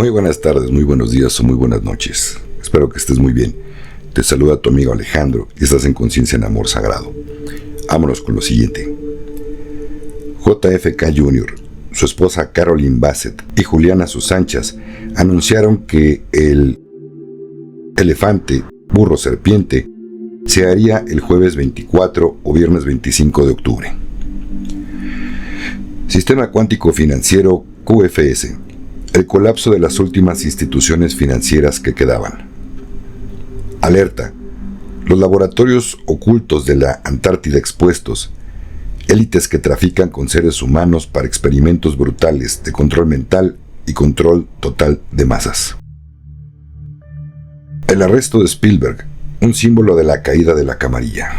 Muy buenas tardes, muy buenos días o muy buenas noches. Espero que estés muy bien. Te saluda tu amigo Alejandro y estás en Conciencia en Amor Sagrado. Vámonos con lo siguiente. JFK Jr., su esposa Carolyn Bassett y Juliana sus anchas anunciaron que el elefante, burro, serpiente se haría el jueves 24 o viernes 25 de octubre. Sistema Cuántico Financiero QFS. El colapso de las últimas instituciones financieras que quedaban. Alerta. Los laboratorios ocultos de la Antártida expuestos. Élites que trafican con seres humanos para experimentos brutales de control mental y control total de masas. El arresto de Spielberg, un símbolo de la caída de la camarilla.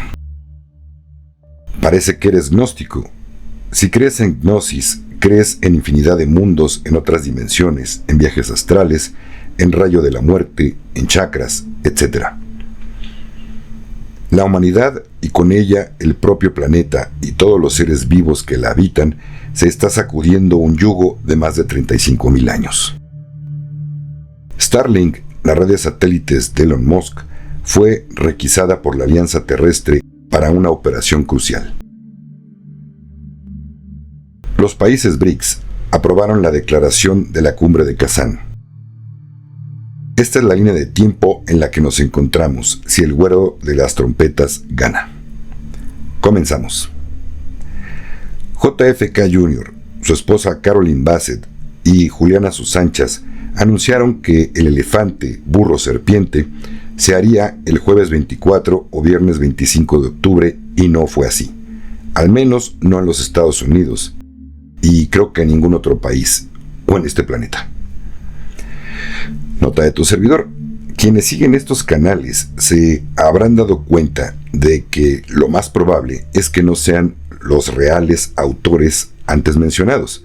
Parece que eres gnóstico. Si crees en gnosis, crees en infinidad de mundos, en otras dimensiones, en viajes astrales, en rayo de la muerte, en chakras, etc. La humanidad y con ella el propio planeta y todos los seres vivos que la habitan se está sacudiendo un yugo de más de 35,000 años. Starlink, la red de satélites de Elon Musk, fue requisada por la Alianza Terrestre para una operación crucial. Los países BRICS aprobaron la declaración de la Cumbre de Kazán. Esta es la línea de tiempo en la que nos encontramos si el güero de las trompetas gana. Comenzamos. JFK Jr., su esposa Carolyn Bassett y Juliana sus anchas anunciaron que el elefante, burro, serpiente se haría el jueves 24 o viernes 25 de octubre y no fue así. Al menos no en los Estados Unidos. Y creo que en ningún otro país o en este planeta. Nota de tu servidor. Quienes siguen estos canales se habrán dado cuenta de que lo más probable es que no sean los reales autores antes mencionados.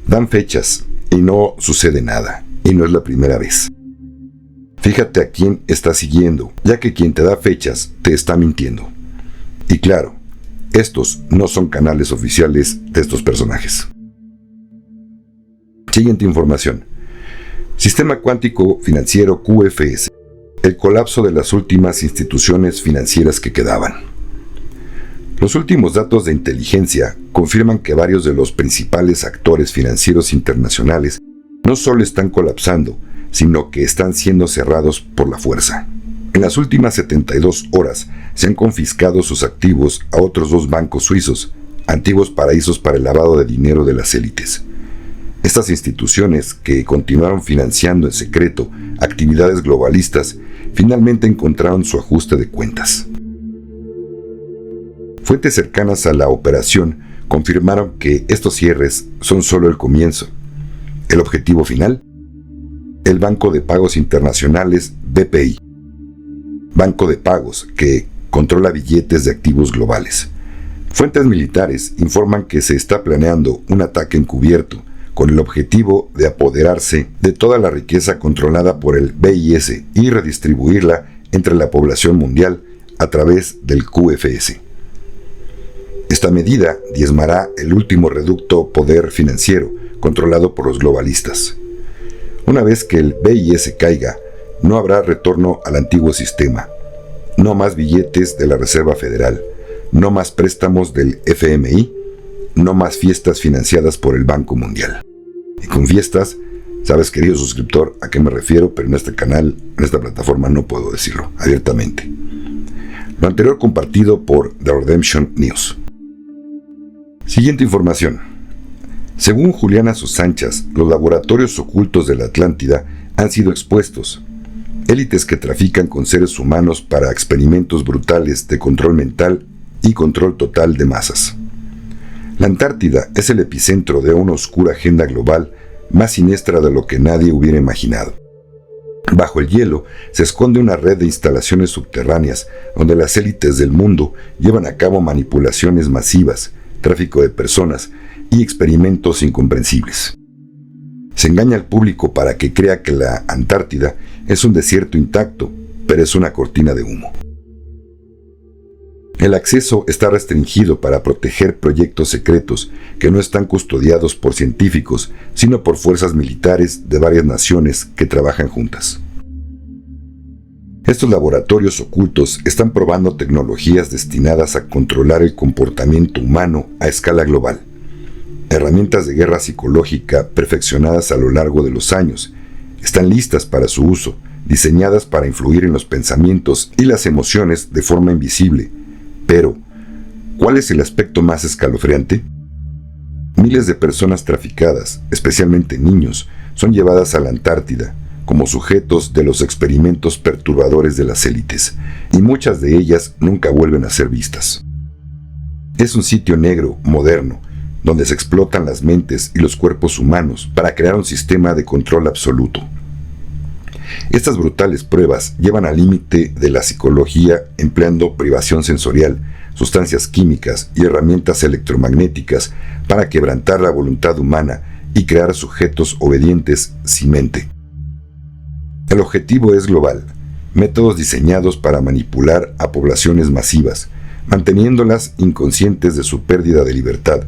Dan fechas y no sucede nada, y no es la primera vez. Fíjate a quién estás siguiendo, ya que quien te da fechas te está mintiendo. Y claro, estos no son canales oficiales de estos personajes. Siguiente información. Sistema Cuántico Financiero QFS. El colapso de las últimas instituciones financieras que quedaban. Los últimos datos de inteligencia confirman que varios de los principales actores financieros internacionales no solo están colapsando, sino que están siendo cerrados por la fuerza. En las últimas 72 horas se han confiscado sus activos a otros 2 bancos suizos, antiguos paraísos para el lavado de dinero de las élites. Estas instituciones, que continuaron financiando en secreto actividades globalistas, finalmente encontraron su ajuste de cuentas. Fuentes cercanas a la operación confirmaron que estos cierres son solo el comienzo. El objetivo final: el Banco de Pagos Internacionales BPI. Banco de pagos que controla billetes de activos globales. Fuentes militares informan que se está planeando un ataque encubierto con el objetivo de apoderarse de toda la riqueza controlada por el BIS y redistribuirla entre la población mundial a través del QFS. Esta medida diezmará el último reducto poder financiero controlado por los globalistas. Una vez que el BIS caiga, no habrá retorno al antiguo sistema. No más billetes de la Reserva Federal, no más préstamos del FMI, no más fiestas financiadas por el Banco Mundial. Y con fiestas, sabes, querido suscriptor, a qué me refiero, pero en este canal, en esta plataforma, no puedo decirlo abiertamente. Lo anterior compartido por The Redemption News. Siguiente información. Según Juliana sus anchas, los laboratorios ocultos de la Atlántida han sido expuestos. Élites que trafican con seres humanos para experimentos brutales de control mental y control total de masas. La Antártida es el epicentro de una oscura agenda global más siniestra de lo que nadie hubiera imaginado. Bajo el hielo se esconde una red de instalaciones subterráneas donde las élites del mundo llevan a cabo manipulaciones masivas, tráfico de personas y experimentos incomprensibles. Se engaña al público para que crea que la Antártida es un desierto intacto, pero es una cortina de humo. El acceso está restringido para proteger proyectos secretos que no están custodiados por científicos, sino por fuerzas militares de varias naciones que trabajan juntas. Estos laboratorios ocultos están probando tecnologías destinadas a controlar el comportamiento humano a escala global. Herramientas de guerra psicológica perfeccionadas a lo largo de los años están listas para su uso, diseñadas para influir en los pensamientos y las emociones de forma invisible. Pero, ¿cuál es el aspecto más escalofriante? Miles de personas traficadas, especialmente niños, son llevadas a la Antártida como sujetos de los experimentos perturbadores de las élites, y muchas de ellas nunca vuelven a ser vistas. Es un sitio negro, moderno, donde se explotan las mentes y los cuerpos humanos para crear un sistema de control absoluto. Estas brutales pruebas llevan al límite de la psicología empleando privación sensorial, sustancias químicas y herramientas electromagnéticas para quebrantar la voluntad humana y crear sujetos obedientes sin mente. El objetivo es global, métodos diseñados para manipular a poblaciones masivas, manteniéndolas inconscientes de su pérdida de libertad.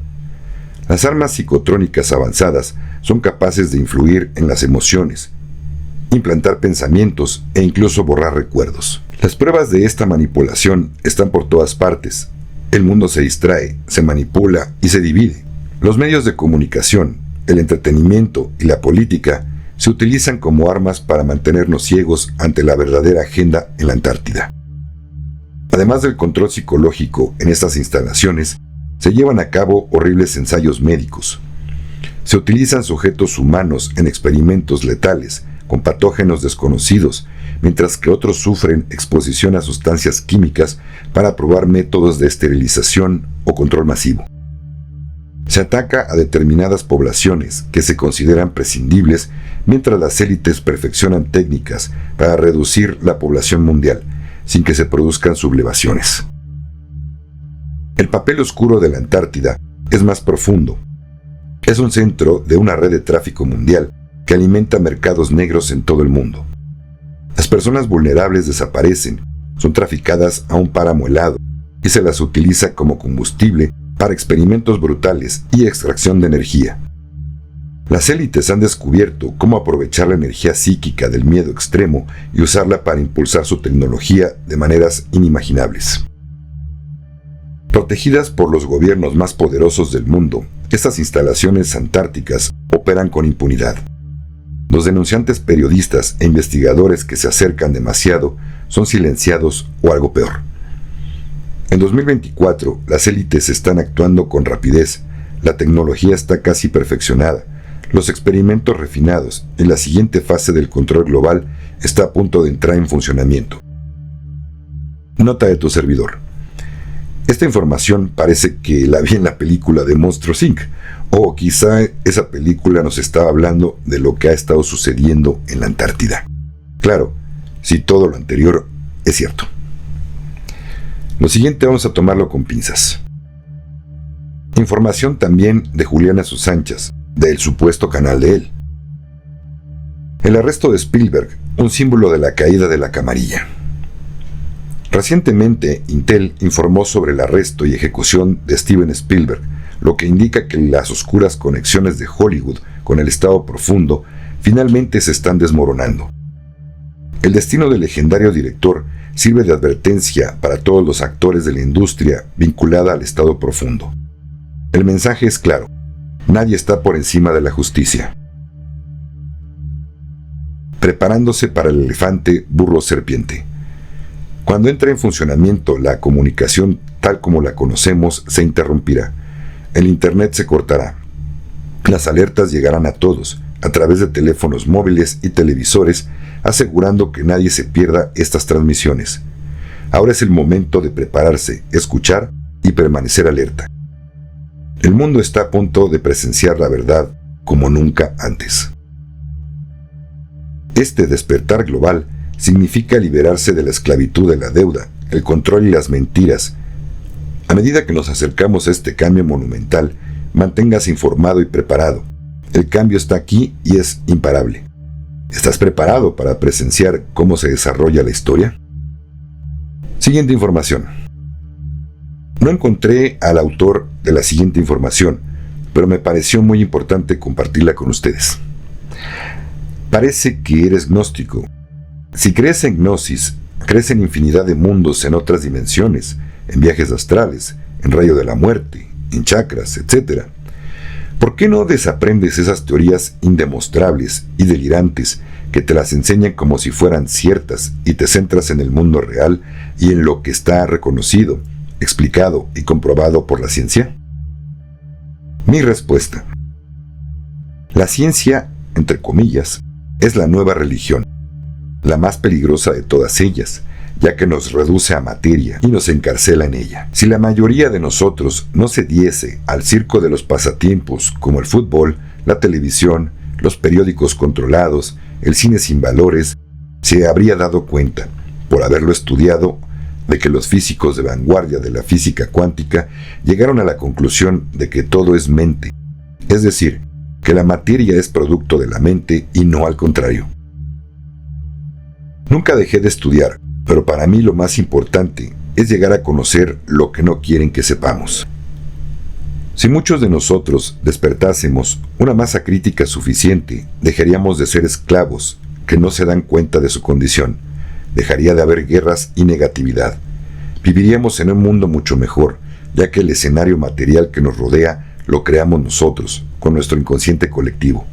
Las armas psicotrónicas avanzadas son capaces de influir en las emociones, implantar pensamientos e incluso borrar recuerdos. Las pruebas de esta manipulación están por todas partes. El mundo se distrae, se manipula y se divide. Los medios de comunicación, el entretenimiento y la política se utilizan como armas para mantenernos ciegos ante la verdadera agenda en la Antártida. Además del control psicológico en estas instalaciones, se llevan a cabo horribles ensayos médicos. Se utilizan sujetos humanos en experimentos letales, con patógenos desconocidos, mientras que otros sufren exposición a sustancias químicas para probar métodos de esterilización o control masivo. Se ataca a determinadas poblaciones que se consideran prescindibles, mientras las élites perfeccionan técnicas para reducir la población mundial, sin que se produzcan sublevaciones. El papel oscuro de la Antártida es más profundo. Es un centro de una red de tráfico mundial que alimenta mercados negros en todo el mundo. Las personas vulnerables desaparecen, son traficadas a un páramo helado y se las utiliza como combustible para experimentos brutales y extracción de energía. Las élites han descubierto cómo aprovechar la energía psíquica del miedo extremo y usarla para impulsar su tecnología de maneras inimaginables. Protegidas por los gobiernos más poderosos del mundo, estas instalaciones antárticas operan con impunidad. Los denunciantes periodistas e investigadores que se acercan demasiado son silenciados o algo peor. En 2024, las élites están actuando con rapidez, la tecnología está casi perfeccionada, los experimentos refinados y la siguiente fase del control global está a punto de entrar en funcionamiento. Nota de tu servidor. Esta información parece que la vi en la película de Monstruos Inc., o quizá esa película nos estaba hablando de lo que ha estado sucediendo en la Antártida. Claro, si todo lo anterior es cierto. Lo siguiente vamos a tomarlo con pinzas. Información también de Julian a sus anchas, del supuesto canal de él. El arresto de Spielberg, un símbolo de la caída de la camarilla. Recientemente, Intel informó sobre el arresto y ejecución de Steven Spielberg, lo que indica que las oscuras conexiones de Hollywood con el estado profundo finalmente se están desmoronando. El destino del legendario director sirve de advertencia para todos los actores de la industria vinculada al estado profundo. El mensaje es claro: nadie está por encima de la justicia. Preparándose para el elefante, burro, serpiente. Cuando entre en funcionamiento la comunicación tal como la conocemos, se interrumpirá. El internet se cortará. Las alertas llegarán a todos, a través de teléfonos móviles y televisores, asegurando que nadie se pierda estas transmisiones. Ahora es el momento de prepararse, escuchar y permanecer alerta. El mundo está a punto de presenciar la verdad como nunca antes. Este despertar global significa liberarse de la esclavitud de la deuda, el control y las mentiras. A medida que nos acercamos a este cambio monumental, manténgase informado y preparado. El cambio está aquí y es imparable. ¿Estás preparado para presenciar cómo se desarrolla la historia? Siguiente información. No encontré al autor de la siguiente información, pero me pareció muy importante compartirla con ustedes. Parece que eres gnóstico. Si crees en gnosis, crees en infinidad de mundos en otras dimensiones, en viajes astrales, en rayo de la muerte, en chakras, etc. ¿Por qué no desaprendes esas teorías indemostrables y delirantes que te las enseñan como si fueran ciertas y te centras en el mundo real y en lo que está reconocido, explicado y comprobado por la ciencia? Mi respuesta: la ciencia, entre comillas, es la nueva religión, la más peligrosa de todas ellas, ya que nos reduce a materia y nos encarcela en ella. Si la mayoría de nosotros no se diese al circo de los pasatiempos como el fútbol, la televisión, los periódicos controlados, el cine sin valores, se habría dado cuenta, por haberlo estudiado, de que los físicos de vanguardia de la física cuántica llegaron a la conclusión de que todo es mente, es decir, que la materia es producto de la mente y no al contrario. Nunca dejé de estudiar, pero para mí lo más importante es llegar a conocer lo que no quieren que sepamos. Si muchos de nosotros despertásemos una masa crítica suficiente, dejaríamos de ser esclavos que no se dan cuenta de su condición. Dejaría de haber guerras y negatividad. Viviríamos en un mundo mucho mejor, ya que el escenario material que nos rodea lo creamos nosotros, con nuestro inconsciente colectivo.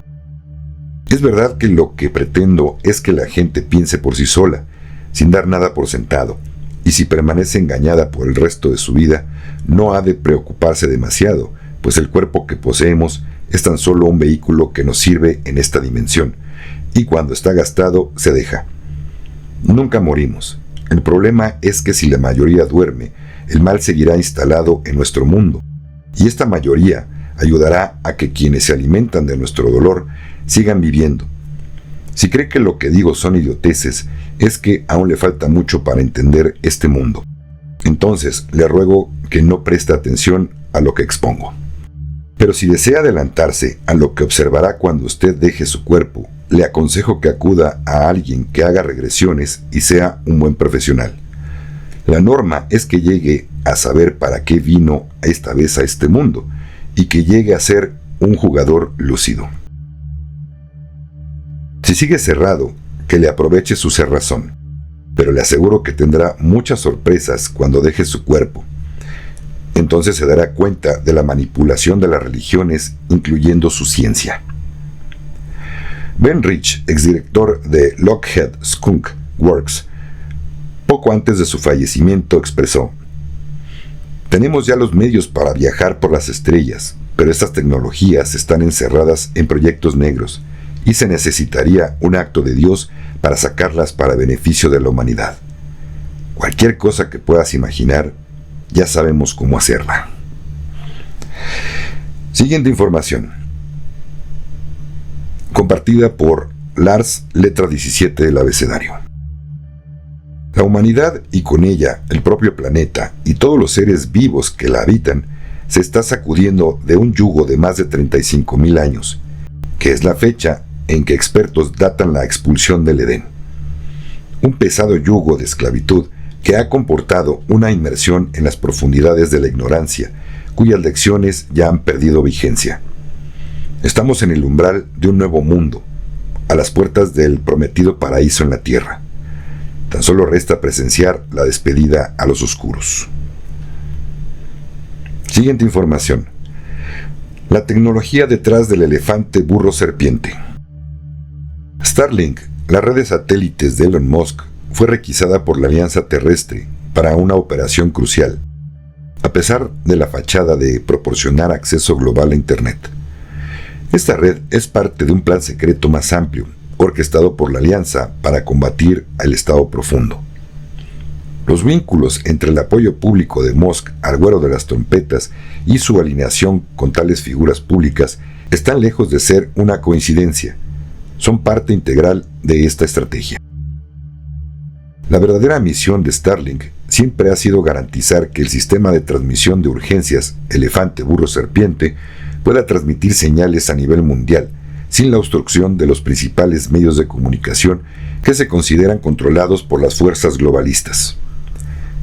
Es verdad que lo que pretendo es que la gente piense por sí sola, sin dar nada por sentado, y si permanece engañada por el resto de su vida, no ha de preocuparse demasiado, pues el cuerpo que poseemos es tan solo un vehículo que nos sirve en esta dimensión, y cuando está gastado se deja. Nunca morimos. El problema es que si la mayoría duerme, el mal seguirá instalado en nuestro mundo, y esta mayoría ayudará a que quienes se alimentan de nuestro dolor sigan viviendo. Si cree que lo que digo son idioteces, es que aún le falta mucho para entender este mundo. Entonces, le ruego que no preste atención a lo que expongo. Pero si desea adelantarse a lo que observará cuando usted deje su cuerpo, le aconsejo que acuda a alguien que haga regresiones y sea un buen profesional. La norma es que llegue a saber para qué vino esta vez a este mundo y que llegue a ser un jugador lúcido. Si sigue cerrado, que le aproveche su cerrazón, pero le aseguro que tendrá muchas sorpresas cuando deje su cuerpo. Entonces se dará cuenta de la manipulación de las religiones, incluyendo su ciencia. Ben Rich, exdirector de Lockheed Skunk Works, poco antes de su fallecimiento expresó: «Tenemos ya los medios para viajar por las estrellas, pero estas tecnologías están encerradas en proyectos negros, y se necesitaría un acto de Dios para sacarlas para beneficio de la humanidad. Cualquier cosa que puedas imaginar, ya sabemos cómo hacerla». Siguiente información. Compartida por Lars, letra 17 del abecedario. La humanidad y con ella el propio planeta y todos los seres vivos que la habitan se está sacudiendo de un yugo de más de 35,000 años, que es la fecha en que expertos datan la expulsión del Edén. Un pesado yugo de esclavitud que ha comportado una inmersión en las profundidades de la ignorancia, cuyas lecciones ya han perdido vigencia. Estamos en el umbral de un nuevo mundo, a las puertas del prometido paraíso en la tierra. Tan solo resta presenciar la despedida a los oscuros. Siguiente información. La tecnología detrás del elefante burro serpiente. Starlink, la red de satélites de Elon Musk, fue requisada por la Alianza Terrestre para una operación crucial, a pesar de la fachada de proporcionar acceso global a Internet. Esta red es parte de un plan secreto más amplio, orquestado por la Alianza para combatir al Estado profundo. Los vínculos entre el apoyo público de Musk al güero de las trompetas y su alineación con tales figuras públicas están lejos de ser una coincidencia. Son parte integral de esta estrategia. La verdadera misión de Starlink siempre ha sido garantizar que el sistema de transmisión de urgencias elefante-burro-serpiente pueda transmitir señales a nivel mundial, sin la obstrucción de los principales medios de comunicación que se consideran controlados por las fuerzas globalistas.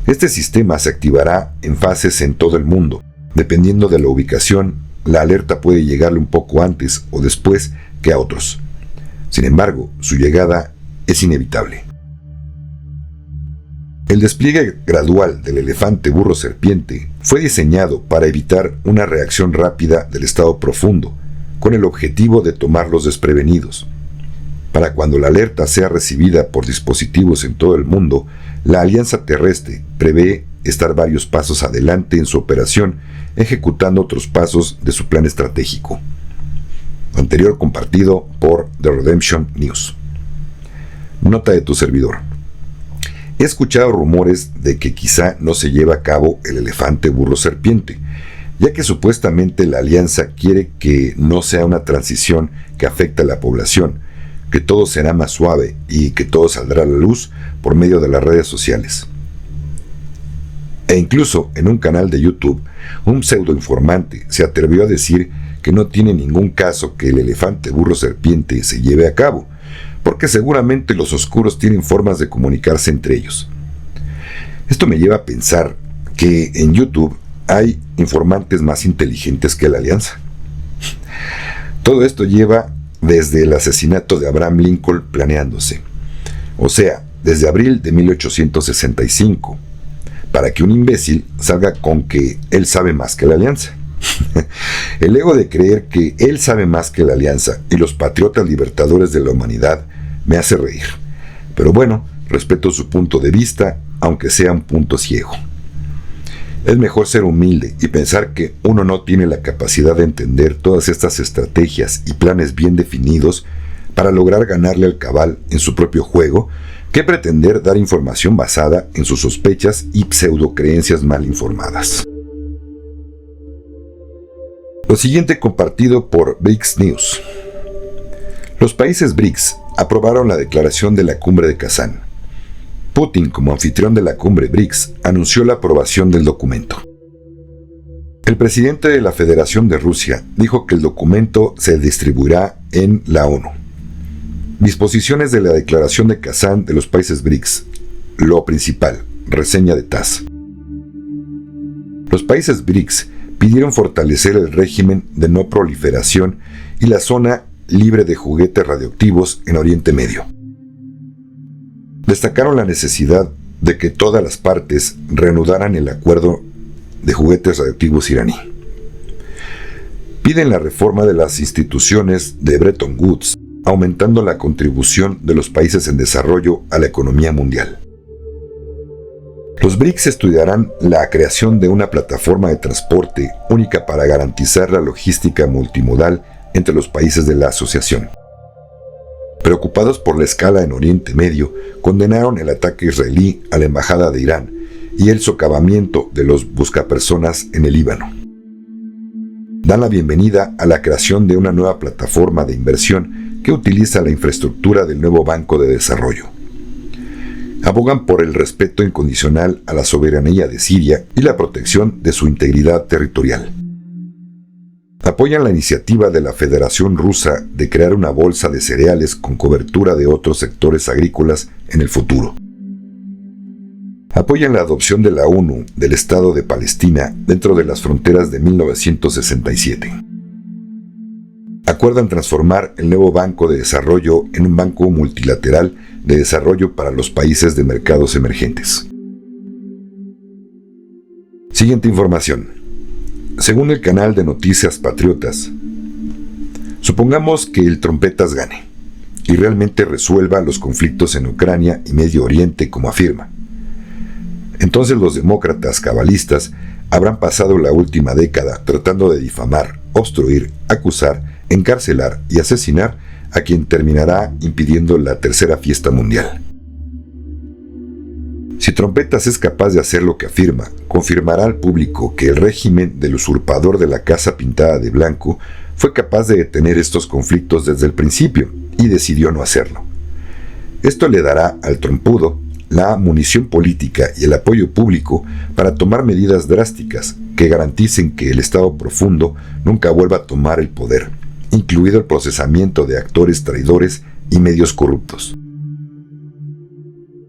Este sistema se activará en fases en todo el mundo. Dependiendo de la ubicación, la alerta puede llegarle un poco antes o después que a otros. Sin embargo, su llegada es inevitable. El despliegue gradual del elefante burro serpiente fue diseñado para evitar una reacción rápida del estado profundo, con el objetivo de tomarlos desprevenidos. Para cuando la alerta sea recibida por dispositivos en todo el mundo, la Alianza Terrestre prevé estar varios pasos adelante en su operación, ejecutando otros pasos de su plan estratégico. Lo anterior compartido por The Redemption News. Nota de tu servidor. He escuchado rumores de que quizá no se lleve a cabo el elefante burro serpiente, ya que supuestamente la alianza quiere que no sea una transición que afecte a la población, que todo será más suave y que todo saldrá a la luz por medio de las redes sociales. E incluso en un canal de YouTube, un pseudoinformante se atrevió a decir que no tiene ningún caso que el elefante burro serpiente se lleve a cabo, porque seguramente los oscuros tienen formas de comunicarse entre ellos. Esto me lleva a pensar que en YouTube hay informantes más inteligentes que la Alianza. Todo esto lleva desde el asesinato de Abraham Lincoln planeándose, o sea, desde abril de 1865, para que un imbécil salga con que él sabe más que la Alianza. El ego de creer que él sabe más que la Alianza y los patriotas libertadores de la humanidad me hace reír. Pero bueno, respeto su punto de vista, aunque sea un punto ciego. Es mejor ser humilde y pensar que uno no tiene la capacidad de entender todas estas estrategias y planes bien definidos para lograr ganarle al cabal en su propio juego, que pretender dar información basada en sus sospechas y pseudocreencias mal informadas. Lo siguiente compartido por BRICS News. Los países BRICS aprobaron la declaración de la cumbre de Kazán. Putin, como anfitrión de la cumbre BRICS, anunció la aprobación del documento. El presidente de la Federación de Rusia dijo que el documento se distribuirá en la ONU. Disposiciones de la declaración de Kazán de los países BRICS. Lo principal, reseña de TASS. Los países BRICS pidieron fortalecer el régimen de no proliferación y la zona libre de juguetes radioactivos en Oriente Medio. Destacaron la necesidad de que todas las partes reanudaran el acuerdo de juguetes radioactivos iraní. Piden la reforma de las instituciones de Bretton Woods, aumentando la contribución de los países en desarrollo a la economía mundial. Los BRICS estudiarán la creación de una plataforma de transporte única para garantizar la logística multimodal entre los países de la asociación. Preocupados por la escala en Oriente Medio, condenaron el ataque israelí a la embajada de Irán y el socavamiento de los buscapersonas en el Líbano. Dan la bienvenida a la creación de una nueva plataforma de inversión que utiliza la infraestructura del nuevo Banco de Desarrollo. Abogan por el respeto incondicional a la soberanía de Siria y la protección de su integridad territorial. Apoyan la iniciativa de la Federación Rusa de crear una bolsa de cereales con cobertura de otros sectores agrícolas en el futuro. Apoyan la adopción de la ONU del Estado de Palestina dentro de las fronteras de 1967. Acuerdan transformar el nuevo Banco de Desarrollo en un banco multilateral de desarrollo para los países de mercados emergentes. Siguiente información. Según el canal de noticias Patriotas, supongamos que el Trompetas gane y realmente resuelva los conflictos en Ucrania y Medio Oriente como afirma. Entonces los demócratas cabalistas habrán pasado la última década tratando de difamar, obstruir, acusar, encarcelar y asesinar a quien terminará impidiendo la tercera fiesta mundial. Si Trompetas es capaz de hacer lo que afirma, confirmará al público que el régimen del usurpador de la Casa Pintada de Blanco fue capaz de detener estos conflictos desde el principio y decidió no hacerlo. Esto le dará al trompudo la munición política y el apoyo público para tomar medidas drásticas que garanticen que el Estado profundo nunca vuelva a tomar el poder, incluido el procesamiento de actores traidores y medios corruptos.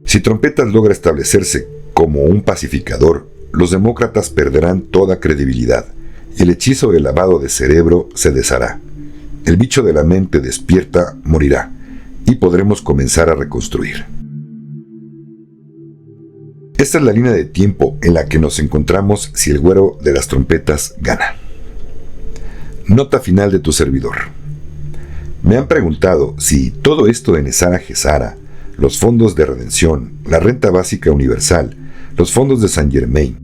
Si Trompetas logra establecerse Como un pacificador, los demócratas perderán toda credibilidad y el hechizo del lavado de cerebro se deshará. El bicho de la mente despierta morirá y podremos comenzar a reconstruir. Esta es la línea de tiempo en la que nos encontramos si el güero de las trompetas gana. Nota final de tu servidor. Me han preguntado si todo esto de Nesara Gesara, los fondos de redención, la renta básica universal, los fondos de Saint Germain,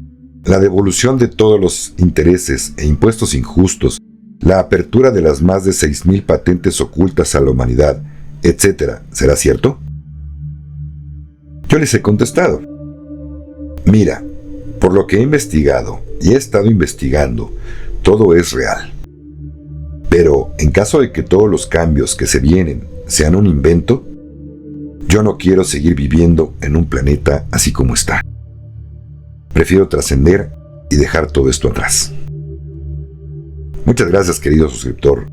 la devolución de todos los intereses e impuestos injustos, la apertura de las más de 6,000 patentes ocultas a la humanidad, etc., ¿será cierto? Yo les he contestado. Mira, por lo que he investigado y he estado investigando, todo es real. Pero en caso de que todos los cambios que se vienen sean un invento, yo no quiero seguir viviendo en un planeta así como está. Prefiero trascender y dejar todo esto atrás. Muchas gracias, querido suscriptor,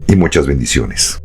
y muchas bendiciones.